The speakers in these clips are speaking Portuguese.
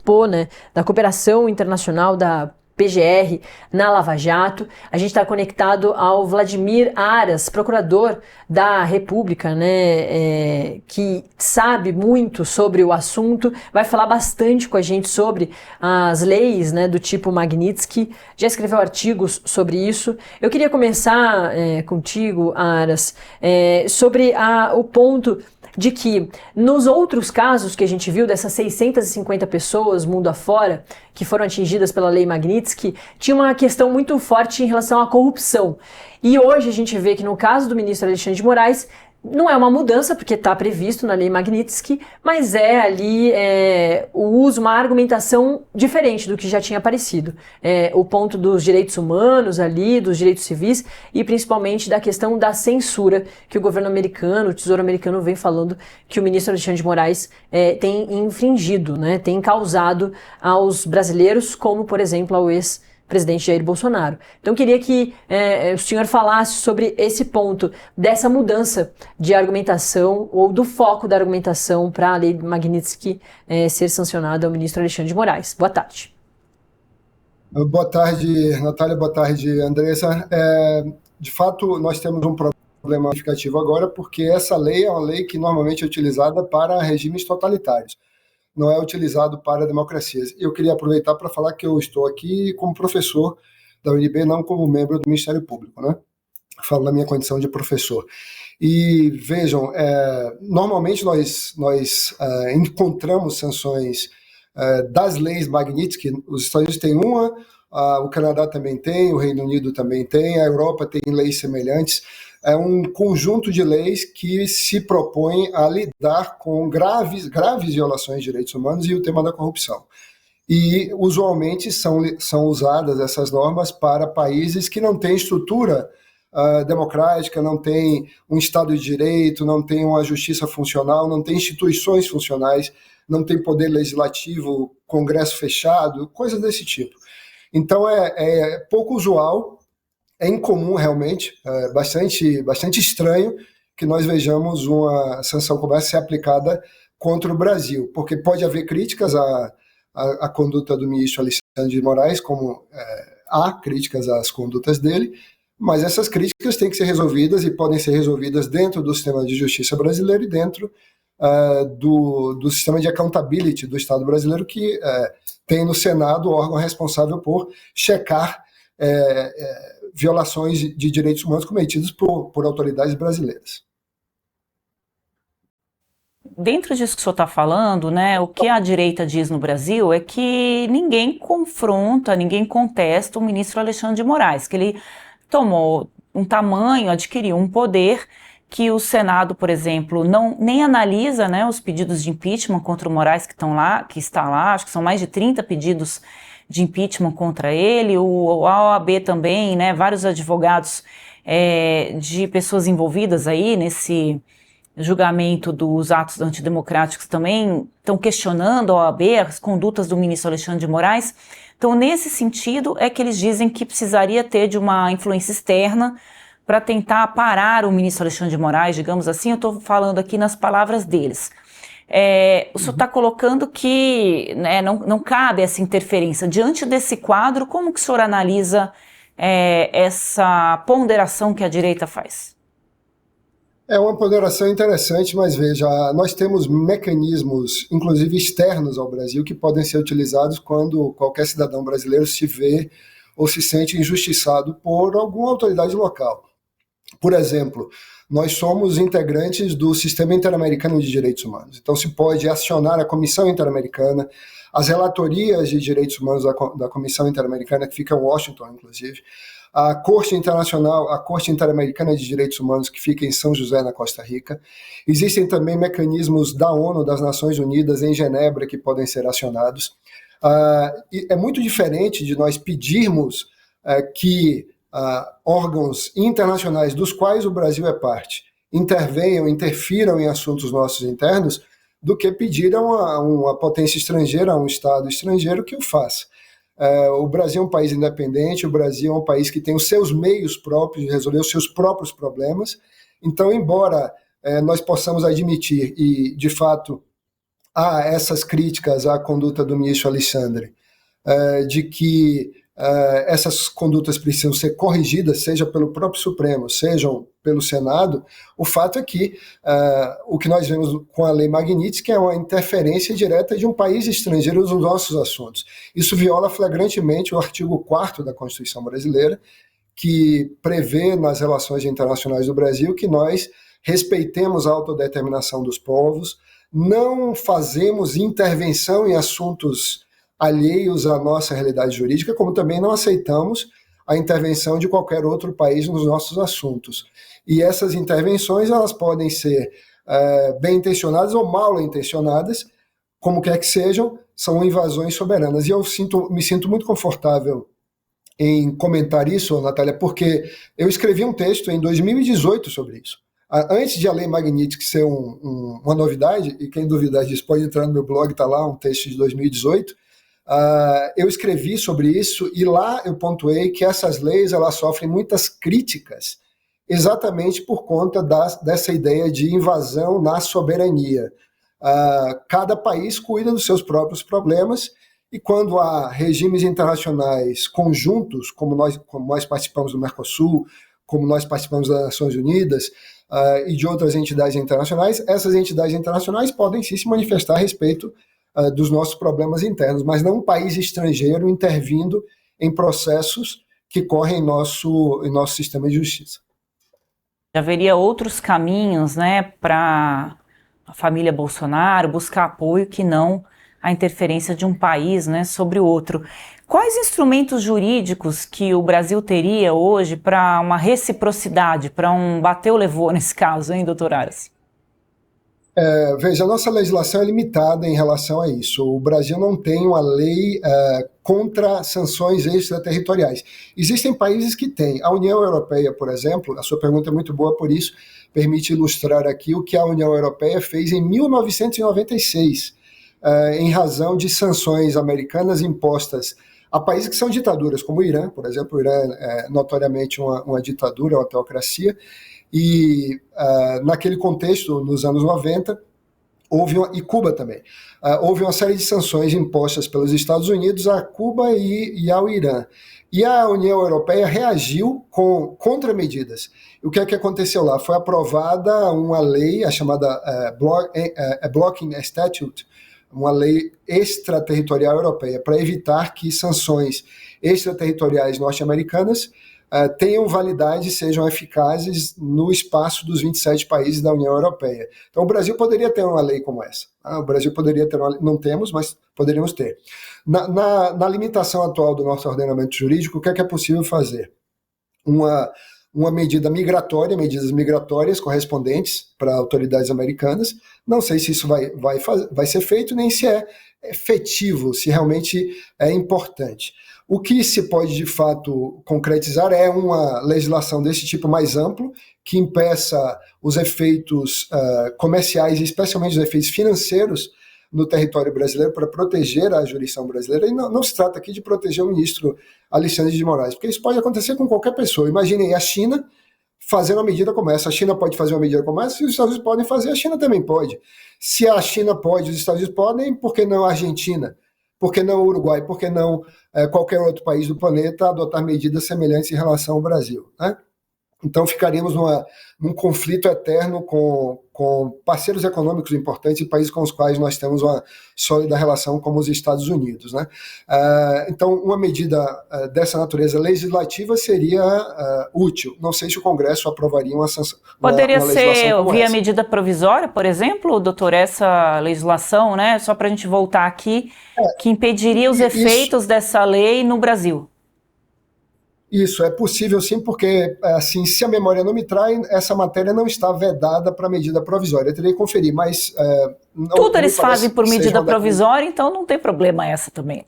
participou, né, da cooperação internacional da PGR na Lava Jato. A gente está conectado ao Vladimir Aras, procurador da República, né, que sabe muito sobre o assunto, vai falar bastante com a gente sobre as leis, né, do tipo Magnitsky, já escreveu artigos sobre isso. Eu queria começar contigo, Aras, sobre o ponto de que nos outros casos que a gente viu, dessas 650 pessoas mundo afora que foram atingidas pela lei Magnitsky, tinha uma questão muito forte em relação à corrupção. E hoje a gente vê que no caso do ministro Alexandre de Moraes, não é uma mudança, porque está previsto na lei Magnitsky, mas é ali o uso, uma argumentação diferente do que já tinha aparecido. O ponto dos direitos humanos ali, dos direitos civis e principalmente da questão da censura que o governo americano, o Tesouro americano vem falando que o ministro Alexandre de Moraes tem infringido, né, tem causado aos brasileiros, como por exemplo ao ex-presidente Jair Bolsonaro. Então eu queria que o senhor falasse sobre esse ponto, dessa mudança de argumentação ou do foco da argumentação para a lei Magnitsky ser sancionada ao ministro Alexandre de Moraes. Boa tarde. Boa tarde, Natália. Boa tarde, Andressa. De fato, nós temos um problema significativo agora, porque essa lei é uma lei que normalmente é utilizada para regimes totalitários, não é utilizado para democracias. Eu queria aproveitar para falar que eu estou aqui como professor da UNB, não como membro do Ministério Público, né? Falo na minha condição de professor. E vejam, normalmente nós encontramos sanções das leis Magnitsky. Os Estados Unidos têm uma, o Canadá também tem, o Reino Unido também tem, a Europa tem leis semelhantes. É um conjunto de leis que se propõe a lidar com graves violações de direitos humanos e o tema da corrupção. E, usualmente, são usadas essas normas para países que não têm estrutura democrática, não têm um Estado de Direito, não têm uma justiça funcional, não têm instituições funcionais, não tem poder legislativo, Congresso fechado, coisas desse tipo. Então, é pouco usual. É incomum, realmente, bastante estranho que nós vejamos uma sanção como essa ser aplicada contra o Brasil, porque pode haver críticas à conduta do ministro Alexandre de Moraes, como há críticas às condutas dele, mas essas críticas têm que ser resolvidas e podem ser resolvidas dentro do sistema de justiça brasileiro e dentro do sistema de accountability do Estado brasileiro, que tem no Senado o órgão responsável por checar violações de direitos humanos cometidos por autoridades brasileiras. Dentro disso que o senhor está falando, né, o que a direita diz no Brasil é que ninguém confronta, ninguém contesta o ministro Alexandre de Moraes, que ele tomou um tamanho, adquiriu um poder que o Senado, por exemplo, nem analisa, né, os pedidos de impeachment contra o Moraes que está lá, acho que são mais de 30 pedidos de impeachment contra ele, a OAB também, né, vários advogados de pessoas envolvidas aí nesse julgamento dos atos antidemocráticos também estão questionando a OAB, as condutas do ministro Alexandre de Moraes. Então, nesse sentido, é que eles dizem que precisaria ter de uma influência externa para tentar parar o ministro Alexandre de Moraes, digamos assim. Eu estou falando aqui nas palavras deles. O senhor está colocando que, né, não cabe essa interferência. Diante desse quadro, como que o senhor analisa essa ponderação que a direita faz? É uma ponderação interessante, mas veja, nós temos mecanismos, inclusive externos ao Brasil, que podem ser utilizados quando qualquer cidadão brasileiro se vê ou se sente injustiçado por alguma autoridade local. Por exemplo, nós somos integrantes do Sistema Interamericano de Direitos Humanos. Então, se pode acionar a Comissão Interamericana, as relatorias de direitos humanos da Comissão Interamericana, que fica em Washington, inclusive, a Corte Internacional, a Corte Interamericana de Direitos Humanos, que fica em São José, na Costa Rica. Existem também mecanismos da ONU, das Nações Unidas, em Genebra, que podem ser acionados. E é muito diferente de nós pedirmos que órgãos internacionais dos quais o Brasil é parte intervenham, interfiram em assuntos nossos internos, do que pedir a uma potência estrangeira, a um Estado estrangeiro que o faça. O Brasil é um país independente, o Brasil é um país que tem os seus meios próprios de resolver os seus próprios problemas. Então, embora nós possamos admitir, e de fato há essas críticas à conduta do ministro Alexandre, de que essas condutas precisam ser corrigidas, seja pelo próprio Supremo, sejam pelo Senado, o fato é que o que nós vemos com a Lei Magnitsky é uma interferência direta de um país estrangeiro nos nossos assuntos. Isso viola flagrantemente o artigo 4º da Constituição brasileira, que prevê nas relações internacionais do Brasil que nós respeitemos a autodeterminação dos povos, não fazemos intervenção em assuntos alheios à nossa realidade jurídica, como também não aceitamos a intervenção de qualquer outro país nos nossos assuntos. E essas intervenções, elas podem ser bem intencionadas ou mal intencionadas, como quer que sejam, são invasões soberanas. E eu me sinto muito confortável em comentar isso, Natália, porque eu escrevi um texto em 2018 sobre isso. Antes de a Lei Magnitsky ser uma novidade, e quem duvidar disso pode entrar no meu blog, está lá um texto de 2018, eu escrevi sobre isso e lá eu pontuei que essas leis elas sofrem muitas críticas exatamente por conta dessa ideia de invasão na soberania. Cada país cuida dos seus próprios problemas e quando há regimes internacionais conjuntos, como nós participamos do Mercosul, como nós participamos das Nações Unidas e de outras entidades internacionais, essas entidades internacionais podem sim se manifestar a respeito dos nossos problemas internos, mas não um país estrangeiro intervindo em processos que correm em nosso sistema de justiça. Haveria outros caminhos, né, para a família Bolsonaro buscar apoio que não a interferência de um país, né, sobre o outro. Quais instrumentos jurídicos que o Brasil teria hoje para uma reciprocidade, para um bateu-levou nesse caso, hein, doutor Aras? Veja, a nossa legislação é limitada em relação a isso. O Brasil não tem uma lei contra sanções extraterritoriais. Existem países que têm. A União Europeia, por exemplo, a sua pergunta é muito boa por isso, permite ilustrar aqui o que a União Europeia fez em 1996, em razão de sanções americanas impostas a países que são ditaduras, como o Irã, por exemplo. O Irã é notoriamente uma ditadura, uma teocracia, e naquele contexto, nos anos 90, e Cuba também, houve uma série de sanções impostas pelos Estados Unidos a Cuba e ao Irã. E a União Europeia reagiu com contramedidas. O que é que aconteceu lá? Foi aprovada uma lei, a chamada Blocking Statute, uma lei extraterritorial europeia, para evitar que sanções extraterritoriais norte-americanas tenham validade e sejam eficazes no espaço dos 27 países da União Europeia. Então o Brasil poderia ter uma lei como essa. O Brasil poderia ter não temos, mas poderíamos ter. Na limitação atual do nosso ordenamento jurídico, o que é possível fazer? Uma medida migratória, medidas migratórias correspondentes para autoridades americanas. Não sei se isso vai ser feito, nem se é efetivo, se realmente é importante. O que se pode, de fato, concretizar é uma legislação desse tipo mais amplo, que impeça os efeitos comerciais, especialmente os efeitos financeiros, no território brasileiro para proteger a jurisdição brasileira. E não se trata aqui de proteger o ministro Alexandre de Moraes, porque isso pode acontecer com qualquer pessoa. Imaginem a China fazendo uma medida como essa. A China pode fazer uma medida como essa, e os Estados Unidos podem fazer, a China também pode. Se a China pode, os Estados Unidos podem, por que não a Argentina? Por que não o Uruguai? Por que não qualquer outro país do planeta adotar medidas semelhantes em relação ao Brasil, né? Então ficaríamos num conflito eterno com parceiros econômicos importantes e países com os quais nós temos uma sólida relação, como os Estados Unidos, né? Então uma medida dessa natureza legislativa seria útil. Não sei se o Congresso aprovaria uma sanção. Poderia ser via essa. Medida provisória, por exemplo, doutor, essa legislação, né? Só para a gente voltar aqui, que impediria os efeitos dessa lei no Brasil. Isso, é possível sim, porque assim, se a memória não me trai, essa matéria não está vedada para medida provisória. Eu teria que conferir, mas... Tudo eles fazem por medida provisória, então não tem problema essa também.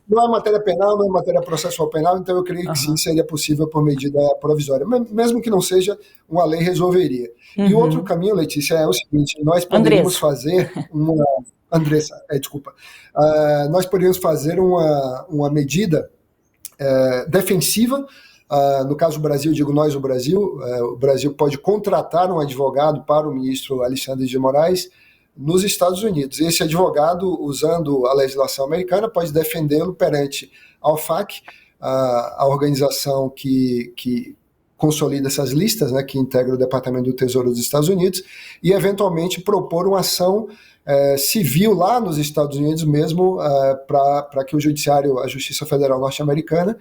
Não é matéria penal, não é matéria processual penal, então eu creio que sim, seria possível por medida provisória. Mas, mesmo que não seja, uma lei resolveria. E o outro caminho, Letícia, é o seguinte: nós poderíamos fazer uma... Andressa, desculpa. Nós poderíamos fazer uma medida defensiva. No caso do Brasil, digo nós, o Brasil pode contratar um advogado para o ministro Alexandre de Moraes nos Estados Unidos. Esse advogado, usando a legislação americana, pode defendê-lo perante a OFAC, a organização que consolida essas listas, né, que integra o Departamento do Tesouro dos Estados Unidos, e eventualmente propor uma ação civil lá nos Estados Unidos mesmo, para que o Judiciário, a Justiça Federal norte-americana,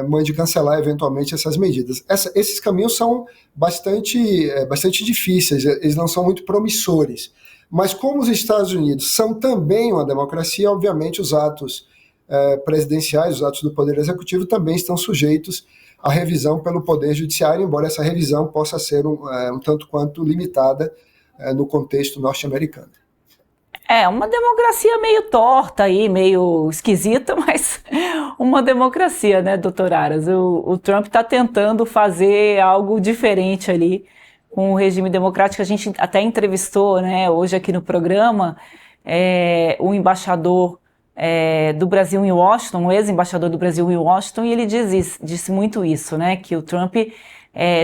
mande cancelar eventualmente essas medidas. Esses caminhos são bastante difíceis, eles não são muito promissores. Mas como os Estados Unidos são também uma democracia, obviamente os atos presidenciais, os atos do Poder Executivo também estão sujeitos à revisão pelo Poder Judiciário, embora essa revisão possa ser um tanto quanto limitada no contexto norte-americano. Uma democracia meio torta aí, meio esquisita, mas uma democracia, né, doutor Aras? O Trump está tentando fazer algo diferente ali com o regime democrático. A gente até entrevistou, né, hoje aqui no programa, o embaixador do Brasil em Washington, o ex-embaixador do Brasil em Washington, e ele disse muito isso, né, que o Trump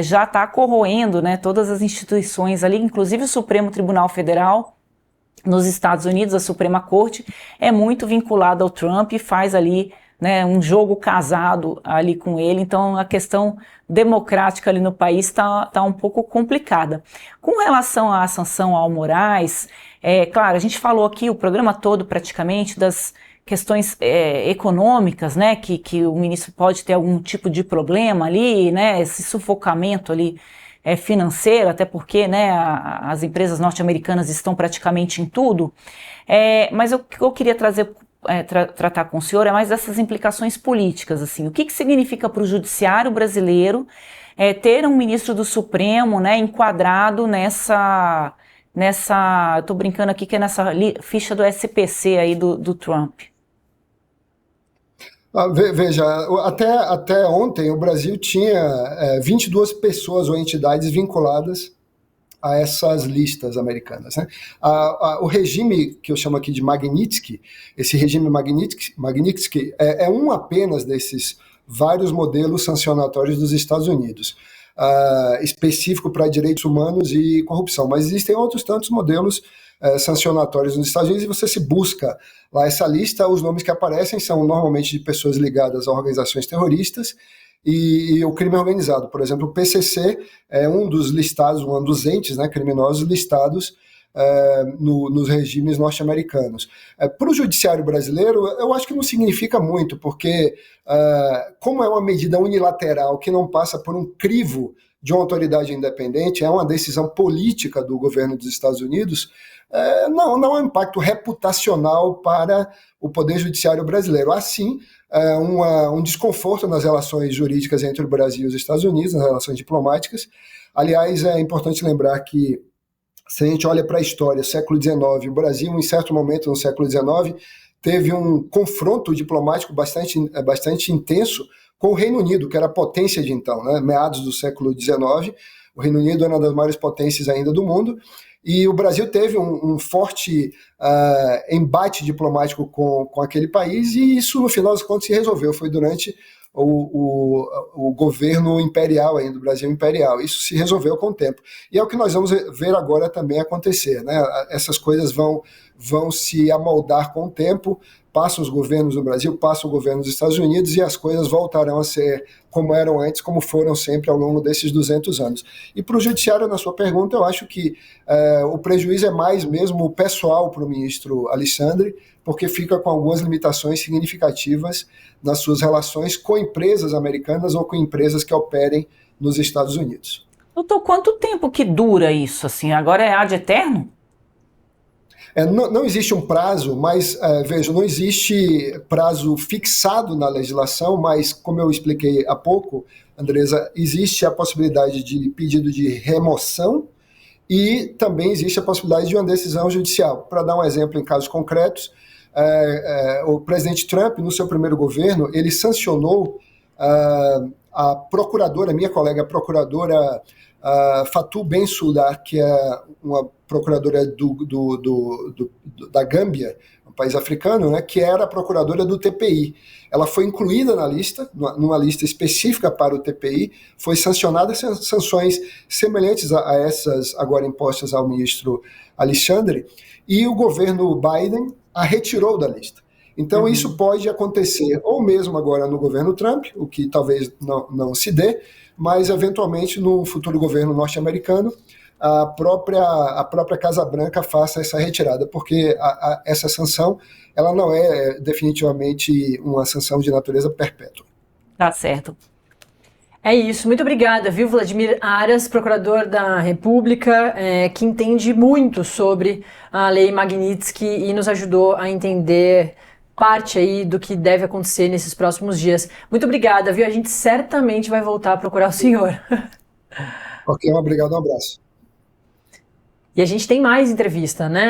já está corroendo, né, todas as instituições ali, inclusive o Supremo Tribunal Federal, nos Estados Unidos, a Suprema Corte é muito vinculada ao Trump e faz ali, né, um jogo casado ali com ele. Então a questão democrática ali no país está um pouco complicada. Com relação à sanção ao Moraes, claro, a gente falou aqui o programa todo praticamente das questões econômicas, né, que o ministro pode ter algum tipo de problema ali, né, esse sufocamento ali financeiro, até porque, né, as empresas norte-americanas estão praticamente em tudo, mas o que eu queria tratar com o senhor é mais dessas implicações políticas, assim, o que significa para o judiciário brasileiro ter um ministro do Supremo, né, enquadrado nessa, eu tô brincando aqui que é nessa ficha do SPC aí do Trump. Veja, até ontem o Brasil tinha 22 pessoas ou entidades vinculadas a essas listas americanas, né? O regime que eu chamo aqui de Magnitsky, esse regime Magnitsky é um apenas desses vários modelos sancionatórios dos Estados Unidos, específico para direitos humanos e corrupção, mas existem outros tantos modelos sancionatórios nos Estados Unidos, e você se busca lá essa lista, os nomes que aparecem são normalmente de pessoas ligadas a organizações terroristas e o crime organizado. Por exemplo, o PCC é um dos listados, um dos entes, né, criminosos listados nos regimes norte-americanos. Para o judiciário brasileiro, eu acho que não significa muito, porque como é uma medida unilateral que não passa por um crivo de uma autoridade independente, é uma decisão política do governo dos Estados Unidos, não é um impacto reputacional para o Poder Judiciário brasileiro. Há sim um desconforto nas relações jurídicas entre o Brasil e os Estados Unidos, nas relações diplomáticas. Aliás, é importante lembrar que, se a gente olha para a história, século XIX, o Brasil, em certo momento no século XIX, teve um confronto diplomático bastante intenso com o Reino Unido, que era a potência de então, né? Meados do século XIX, o Reino Unido era uma das maiores potências ainda do mundo, e o Brasil teve um forte embate diplomático com aquele país, e isso, no final das contas, se resolveu. Foi durante o governo imperial ainda, do Brasil imperial. Isso se resolveu com o tempo. E é o que nós vamos ver agora também acontecer, né? Essas coisas vão se amoldar com o tempo, passam os governos do Brasil, passa o governo dos Estados Unidos, e as coisas voltarão a ser como eram antes, como foram sempre ao longo desses 200 anos. E para o judiciário, na sua pergunta, eu acho que o prejuízo é mais mesmo pessoal para o ministro Alexandre, porque fica com algumas limitações significativas nas suas relações com empresas americanas ou com empresas que operem nos Estados Unidos. Doutor, quanto tempo que dura isso? Assim, agora é ad eterno? Não existe um prazo, mas, veja, não existe prazo fixado na legislação, mas, como eu expliquei há pouco, Andresa, existe a possibilidade de pedido de remoção e também existe a possibilidade de uma decisão judicial. Para dar um exemplo em casos concretos, o presidente Trump, no seu primeiro governo, ele sancionou a procuradora, minha colega procuradora Fatou Bensouda, que é uma procuradora da Gâmbia, uma país africano, né, que era a procuradora do TPI. Ela foi incluída na lista, numa lista específica para o TPI, foi sancionada sanções semelhantes a essas agora impostas ao ministro Alexandre, e o governo Biden a retirou da lista. Então isso pode acontecer ou mesmo agora no governo Trump, o que talvez não se dê, mas eventualmente no futuro governo norte-americano, a própria Casa Branca faça essa retirada, porque essa sanção ela não é definitivamente uma sanção de natureza perpétua. Tá certo. É isso, muito obrigada, viu, Vladimir Aras, procurador da República, que entende muito sobre a Lei Magnitsky e nos ajudou a entender parte aí do que deve acontecer nesses próximos dias. Muito obrigada, viu? A gente certamente vai voltar a procurar o senhor. Ok, obrigado, um abraço. E a gente tem mais entrevista, né?